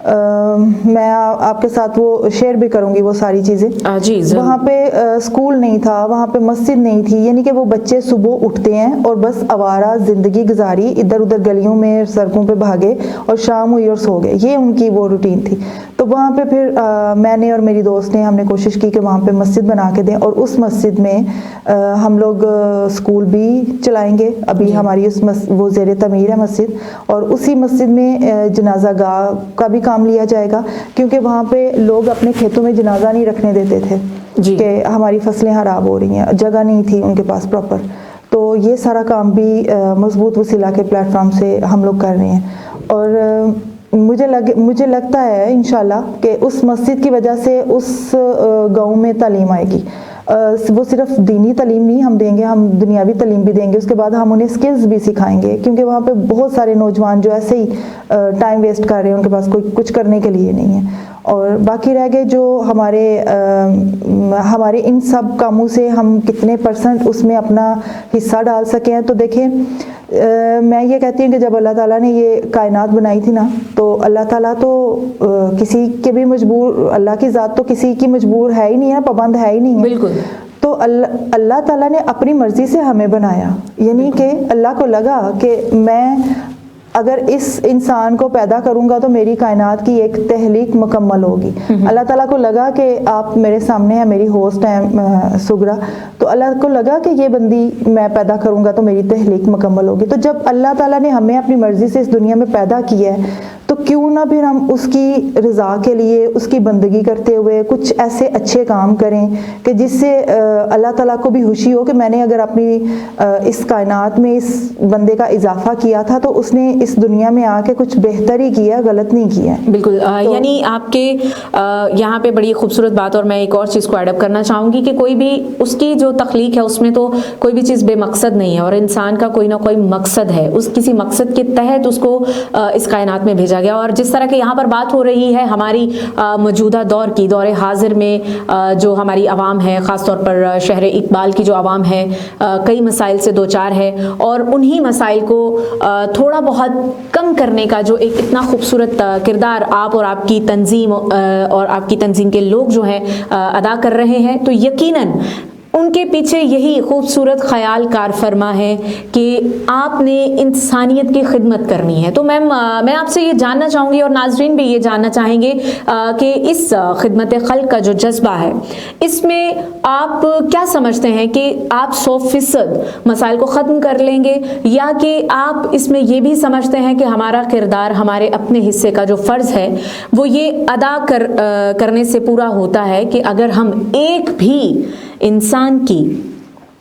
میں آپ کے ساتھ وہ شیئر بھی کروں گی وہ ساری چیزیں. جی وہاں پہ اسکول نہیں تھا, وہاں پہ مسجد نہیں تھی, یعنی کہ وہ بچے صبح اٹھتے ہیں اور بس آوارہ زندگی گزاری, ادھر ادھر گلیوں میں سڑکوں پہ بھاگے اور شام ہوئی اور سو گئے, یہ ان کی وہ روٹین تھی. تو وہاں پہ پھر میں نے اور میری دوست نے ہم نے کوشش کی کہ وہاں پہ مسجد بنا کے دیں, اور اس مسجد میں ہم لوگ اسکول بھی چلائیں گے. ابھی ہماری وہ زیر تعمیر ہے مسجد, اور اسی مسجد میں جنازہ گاہ کا بھی کام لیا جائے گا, کیونکہ وہاں پہ لوگ اپنے کھیتوں میں جنازہ نہیں رکھنے دیتے تھے کہ ہماری فصلیں خراب ہو رہی ہیں, جگہ نہیں تھی ان کے پاس پراپر. تو یہ سارا کام بھی مضبوط وسیلہ کے پلیٹ فارم سے ہم لوگ کر رہے ہیں. اور مجھے لگتا ہے انشاءاللہ کہ اس مسجد کی وجہ سے اس گاؤں میں تعلیم آئے گی. وہ صرف دینی تعلیم نہیں ہم دیں گے, ہم دنیاوی تعلیم بھی دیں گے. اس کے بعد ہم انہیں سکلز بھی سکھائیں گے, کیونکہ وہاں پہ بہت سارے نوجوان جو ایسے ہی ٹائم ویسٹ کر رہے ہیں, ان کے پاس کوئی کچھ کرنے کے لیے نہیں ہے. اور باقی رہ گئے جو ہمارے ان سب کاموں سے ہم کتنے % اس میں اپنا حصہ ڈال سکے ہیں. تو دیکھیں, میں یہ کہتی ہوں کہ جب اللہ تعالیٰ نے یہ کائنات بنائی تھی نا, تو اللہ تعالیٰ تو کسی کے بھی مجبور, اللہ کی ذات تو کسی کی مجبور ہے ہی نہیں ہے, پابند ہے ہی نہیں ہے. بالکل. تو اللہ تعالیٰ نے اپنی مرضی سے ہمیں بنایا, یعنی کہ اللہ کو لگا کہ میں اگر اس انسان کو پیدا کروں گا تو میری کائنات کی ایک تخلیق مکمل ہوگی. اللہ تعالیٰ کو لگا کہ آپ میرے سامنے ہیں, میری ہوسٹ ہیں سغرا, تو اللہ کو لگا کہ یہ بندی میں پیدا کروں گا تو میری تخلیق مکمل ہوگی. تو جب اللہ تعالیٰ نے ہمیں اپنی مرضی سے اس دنیا میں پیدا کیا ہے, تو کیوں نہ پھر ہم اس کی رضا کے لیے, اس کی بندگی کرتے ہوئے کچھ ایسے اچھے کام کریں کہ جس سے اللہ تعالیٰ کو بھی خوشی ہو کہ میں نے اگر اپنی اس کائنات میں اس بندے کا اضافہ کیا تھا تو اس نے اس دنیا میں آ کے کچھ بہتر ہی کیا, غلط نہیں کیا. بالکل. یعنی آپ کے یہاں پہ بڑی خوبصورت بات, اور میں ایک اور چیز کو ایڈ اپ کرنا چاہوں گی کہ کوئی بھی اس کی جو تخلیق ہے اس میں تو کوئی بھی چیز بے مقصد نہیں ہے, اور انسان کا کوئی نہ کوئی مقصد ہے, اس کسی مقصد کے تحت اس کو اس کائنات میں بھیجا گیا. اور جس طرح کہ یہاں پر بات ہو رہی ہے ہماری موجودہ دور کی, دور حاضر میں جو ہماری عوام ہے, خاص طور پر شہر اقبال کی جو عوام ہے, کئی مسائل سے دوچار ہے, اور انہی مسائل کو تھوڑا بہت کم کرنے کا جو ایک اتنا خوبصورت کردار آپ اور آپ کی تنظیم اور آپ کی تنظیم کے لوگ جو ہیں ادا کر رہے ہیں, تو یقیناً ان کے پیچھے یہی خوبصورت خیال کار فرما ہے کہ آپ نے انسانیت کی خدمت کرنی ہے. تو میم میں آپ سے یہ جاننا چاہوں گی, اور ناظرین بھی یہ جاننا چاہیں گے کہ اس خدمت خلق کا جو جذبہ ہے, اس میں آپ کیا سمجھتے ہیں کہ آپ 100% مسائل کو ختم کر لیں گے, یا کہ آپ اس میں یہ بھی سمجھتے ہیں کہ ہمارا کردار, ہمارے اپنے حصے کا جو فرض ہے وہ یہ ادا کرنے سے پورا ہوتا ہے کہ اگر ہم ایک بھی انسان کی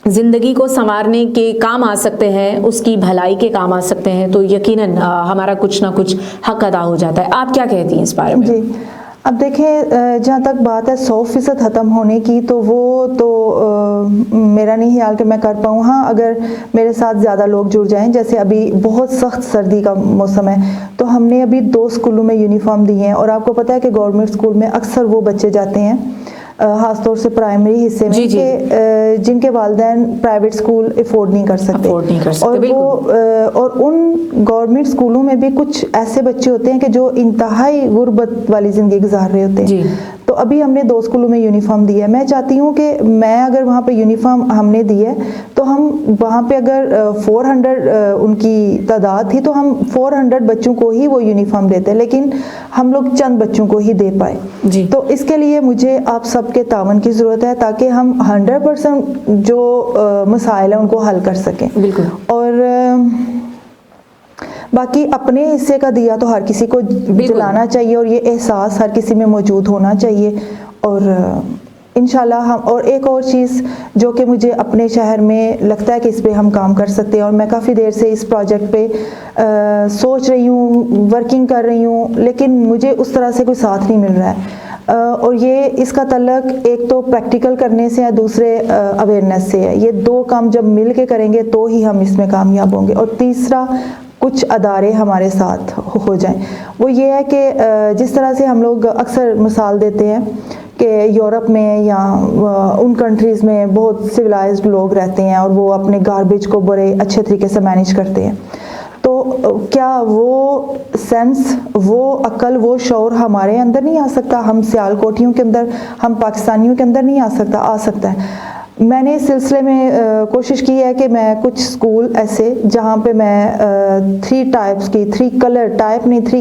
زندگی کو سنوارنے کے کام آ سکتے ہیں, اس کی بھلائی کے کام آ سکتے ہیں, تو یقیناً ہمارا کچھ نہ کچھ حق ادا ہو جاتا ہے. آپ کیا کہتی ہیں اس بارے میں؟ جی, اب دیکھیں, جہاں تک بات ہے 100% ختم ہونے کی, تو وہ تو میرا نہیں خیال کہ میں کر پاؤں. ہاں, اگر میرے ساتھ زیادہ لوگ جڑ جائیں, جیسے ابھی بہت سخت سردی کا موسم ہے, تو ہم نے ابھی 2 اسکولوں میں یونیفارم دی ہیں, اور آپ کو پتہ ہے کہ گورنمنٹ اسکول میں اکثر وہ بچے جاتے ہیں, خاص طور سے پرائمری حصے میں, کہ جن کے والدین پرائیویٹ اسکول افورڈ نہیں کر سکتے, اور ان گورنمنٹ اسکولوں میں بھی کچھ ایسے بچے ہوتے ہیں کہ جو انتہائی غربت والی زندگی گزار رہے ہوتے ہیں. تو ابھی ہم نے 2 اسکولوں میں یونیفارم دی ہے. میں چاہتی ہوں کہ میں اگر وہاں پہ یونیفارم ہم نے دی ہے, تو ہم وہاں پہ اگر 400 ان کی تعداد تھی, تو ہم 400 بچوں کو ہی وہ یونیفارم دیتے, لیکن ہم لوگ چند بچوں کو ہی دے پائے. تو اس کے لیے مجھے آپ سب کے تعاون کی ضرورت ہے, تاکہ ہم 100% جو مسائل ہیں ان کو حل کر سکیں. اور باقی اپنے حصے کا دیا تو ہر کسی کو جلانا چاہیے, اور یہ احساس ہر کسی میں موجود ہونا چاہیے. اور انشاءاللہ ہم, اور ایک اور چیز جو کہ مجھے اپنے شہر میں لگتا ہے کہ اس پہ ہم کام کر سکتے ہیں, اور میں کافی دیر سے اس پروجیکٹ پہ سوچ رہی ہوں, ورکنگ کر رہی ہوں, لیکن مجھے اس طرح سے کوئی ساتھ نہیں مل رہا ہے. اور یہ اس کا تعلق ایک تو پریکٹیکل کرنے سے ہے, دوسرے اویئرنیس سے ہے. یہ 2 کام جب مل کے کریں گے تو ہی ہم اس میں کامیاب ہوں گے. اور تیسرا, کچھ ادارے ہمارے ساتھ ہو جائیں. وہ یہ ہے کہ جس طرح سے ہم لوگ اکثر مثال دیتے ہیں کہ یورپ میں یا ان کنٹریز میں بہت سویلائزڈ لوگ رہتے ہیں, اور وہ اپنے گاربیج کو بڑے اچھے طریقے سے مینیج کرتے ہیں. تو کیا وہ سینس، وہ عقل، وہ شعور ہمارے اندر نہیں آ سکتا؟ ہم سیال کوٹھیوں کے اندر، ہم پاکستانیوں کے اندر نہیں آ سکتا؟ آ سکتا ہے۔ میں نے اس سلسلے میں کوشش کی ہے کہ میں کچھ اسکول ایسے جہاں پہ میں 3 ٹائپس کی 3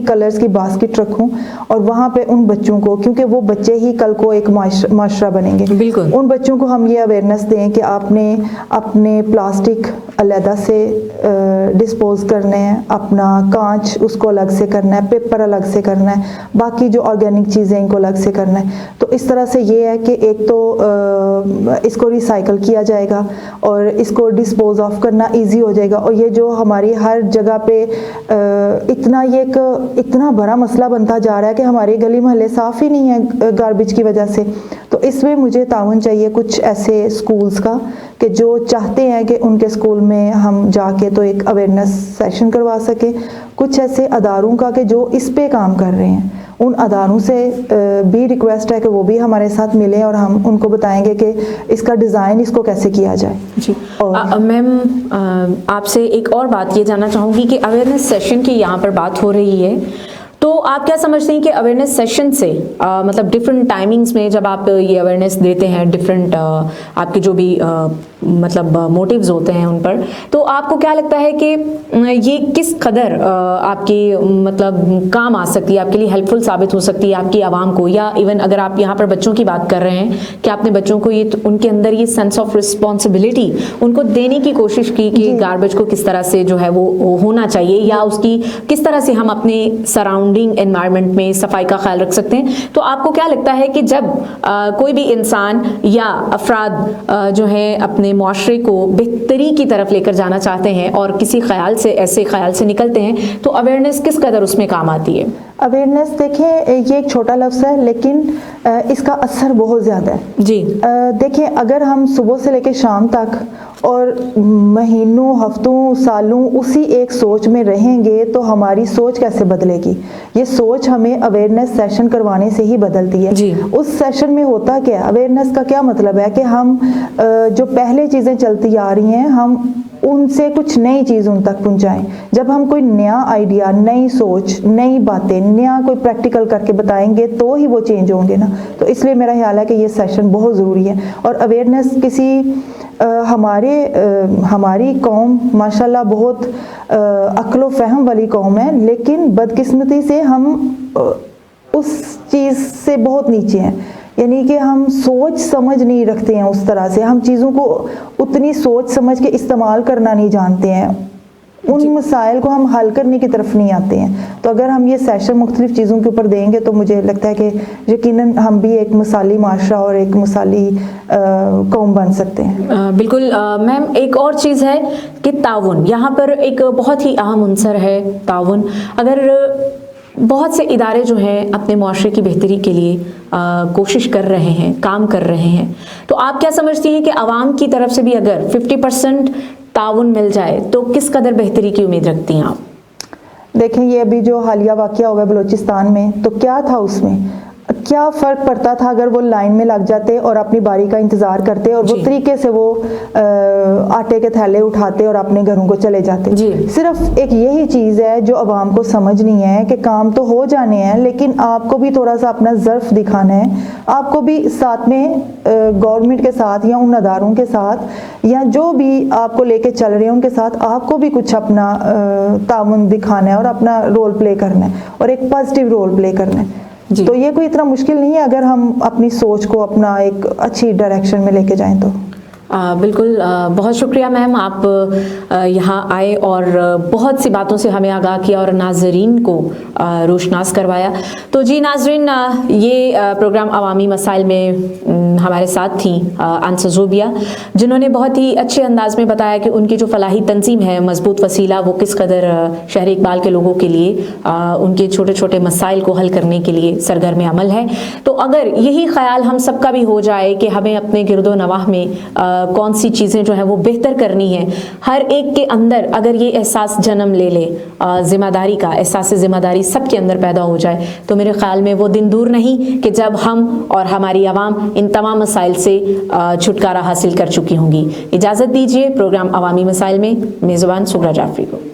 کلرز کی باسکٹ رکھوں، اور وہاں پہ ان بچوں کو، کیونکہ وہ بچے ہی کل کو ایک معاشرہ بنیں گے، بالکل ان بچوں کو ہم یہ اویئرنیس دیں کہ آپ نے اپنے پلاسٹک علیحدہ سے ڈسپوز کرنے ہیں، اپنا کانچ اس کو الگ سے کرنا ہے، پیپر الگ سے کرنا ہے، باقی جو آرگینک چیزیں ان کو الگ سے کرنا ہے۔ تو اس طرح سے یہ ہے کہ ایک تو اس کو ریسائیکل کیا جائے گا اور اس کو ڈسپوز آف کرنا ایزی ہو جائے گا، اور یہ جو ہماری ہر جگہ پہ اتنا بڑا مسئلہ بنتا جا رہا ہے کہ ہمارے گلی محلے صاف ہی نہیں ہے گاربیج کی وجہ سے، تو اس میں مجھے تعاون چاہیے کچھ ایسے اسکولز کا کہ جو چاہتے ہیں کہ ان کے اسکول میں ہم جا کے تو ایک اویئرنیس سیشن کروا سکیں، کچھ ایسے اداروں کا کہ جو اس پہ کام کر رہے ہیں، ان اداروں سے بھی ریکویسٹ ہے کہ وہ بھی ہمارے ساتھ ملیں اور ہم ان کو بتائیں گے کہ اس کا ڈیزائن اس کو کیسے کیا جائے۔ جی میم، آپ سے ایک اور بات یہ جاننا چاہوں گی کہ اویئرنیس سیشن کی یہاں پر بات ہو رہی ہے، تو آپ کیا سمجھتے ہیں کہ اویئرنیس سیشن سے مطلب ڈفرینٹ ٹائمنگز میں جب آپ یہ اویئرنیس دیتے ہیں، ڈفرینٹ آپ کے جو بھی مطلب موٹیوز ہوتے ہیں ان پر، تو آپ کو کیا لگتا ہے کہ یہ کس قدر آپ کی مطلب کام آ سکتی ہے، آپ کے لیے ہیلپ فل ثابت ہو سکتی ہے آپ کی عوام کو؟ یا ایون اگر آپ یہاں پر بچوں کی بات کر رہے ہیں کہ آپ نے بچوں کو یہ ان کے اندر یہ سینس آف رسپانسبلٹی ان کو دینے کی کوشش کی کہ گاربیج کو کس طرح سے جو ہے وہ ہونا چاہیے، یا اس کی کس طرح سے ہم اپنے سراؤنڈنگ انوائرمنٹ میں صفائی کا خیال رکھ سکتے ہیں، تو آپ کو کیا لگتا ہے کہ جب کوئی بھی انسان یا افراد جو ہے اپنے معاشرے کو بہتری کی طرف لے کر جانا چاہتے ہیں اور کسی خیال سے، ایسے خیال سے نکلتے ہیں، تو اویئرنیس کس قدر اس میں کام آتی ہے؟ اویئرنیس دیکھیں یہ ایک چھوٹا لفظ ہے لیکن اس کا اثر بہت زیادہ ہے۔ جی دیکھیں اگر ہم صبح سے لے کے شام تک اور مہینوں، ہفتوں، سالوں اسی ایک سوچ میں رہیں گے تو ہماری سوچ کیسے بدلے گی؟ یہ سوچ ہمیں اویئرنیس سیشن کروانے سے ہی بدلتی ہے۔ جی اس سیشن میں ہوتا کیا ہے؟ اویئرنیس کا کیا مطلب ہے کہ ہم جو پہلے چیزیں چلتی آ رہی ہیں ہم ان سے کچھ نئی چیز ان تک پہنچائیں۔ جب ہم کوئی نیا آئیڈیا، نئی سوچ، نئی باتیں، نیا کوئی پریکٹیکل کر کے بتائیں گے تو ہی وہ چینج ہوں گے نا۔ تو اس لیے میرا خیال ہے کہ یہ سیشن بہت ضروری ہے، اور اویئرنیس کسی ہماری قوم ماشاءاللہ بہت عقل و فہم والی قوم ہے، لیکن بدقسمتی سے ہم اس چیز سے بہت نیچے ہیں، یعنی کہ ہم سوچ سمجھ نہیں رکھتے ہیں اس طرح سے، ہم چیزوں کو اتنی سوچ سمجھ کے استعمال کرنا نہیں جانتے ہیں، ان مسائل کو ہم حل کرنے کی طرف نہیں آتے ہیں۔ تو اگر ہم یہ سیشن مختلف چیزوں کے اوپر دیں گے تو مجھے لگتا ہے کہ یقیناً ہم بھی ایک مثالی معاشرہ اور ایک مثالی قوم بن سکتے ہیں۔ بالکل میم، ایک اور چیز ہے کہ تعاون، یہاں پر ایک بہت ہی اہم عنصر ہے تعاون۔ اگر بہت سے ادارے جو ہیں اپنے معاشرے کی بہتری کے لیے کوشش کر رہے ہیں، کام کر رہے ہیں، تو آپ کیا سمجھتی ہیں کہ عوام کی طرف سے بھی اگر 50% تعاون مل جائے تو کس قدر بہتری کی امید رکھتی ہیں آپ؟ دیکھیں یہ ابھی جو حالیہ واقعہ ہوا بلوچستان میں، تو کیا تھا اس میں؟ کیا فرق پڑتا تھا اگر وہ لائن میں لگ جاتے اور اپنی باری کا انتظار کرتے اور وہ طریقے سے وہ آٹے کے تھیلے اٹھاتے اور اپنے گھروں کو چلے جاتے؟ صرف ایک یہی چیز ہے جو عوام کو سمجھ نہیں ہے کہ کام تو ہو جانے ہیں لیکن آپ کو بھی تھوڑا سا اپنا ظرف دکھانا ہے، آپ کو بھی ساتھ میں گورنمنٹ کے ساتھ یا ان اداروں کے ساتھ یا جو بھی آپ کو لے کے چل رہے ہیں ان کے ساتھ آپ کو بھی کچھ اپنا تعاون دکھانا ہے اور اپنا رول پلے کرنا ہے اور ایک پازیٹیو رول پلے کرنا ہے۔ تو یہ کوئی اتنا مشکل نہیں ہے اگر ہم اپنی سوچ کو اپنا ایک اچھی ڈائریکشن میں لے کے جائیں تو۔ بالکل، بہت شکریہ میم، آپ یہاں آئے اور بہت سی باتوں سے ہمیں آگاہ کیا اور ناظرین کو روشناس کروایا۔ تو جی ناظرین، یہ پروگرام عوامی مسائل میں ہمارے ساتھ تھیں انسا زوبیہ، جنہوں نے بہت ہی اچھے انداز میں بتایا کہ ان کی جو فلاحی تنظیم ہے مضبوط وسیلہ، وہ کس قدر شہر اقبال کے لوگوں کے لیے ان کے چھوٹے چھوٹے مسائل کو حل کرنے کے لیے سرگرم عمل ہے۔ تو اگر یہی خیال ہم سب کا بھی ہو جائے کہ ہمیں اپنے گرد و نواح میں کون سی چیزیں جو ہے وہ بہتر کرنی ہے، ہر ایک کے اندر اگر یہ احساس جنم لے لے، ذمہ داری کا احساس، ذمہ داری سب کے اندر پیدا ہو جائے، تو میرے خیال میں وہ دن دور نہیں کہ جب ہم اور ہماری عوام ان تمام مسائل سے چھٹکارا حاصل کر چکی ہوں گی۔ اجازت دیجیے پروگرام عوامی مسائل میں میزبان سغرا جعفری کو۔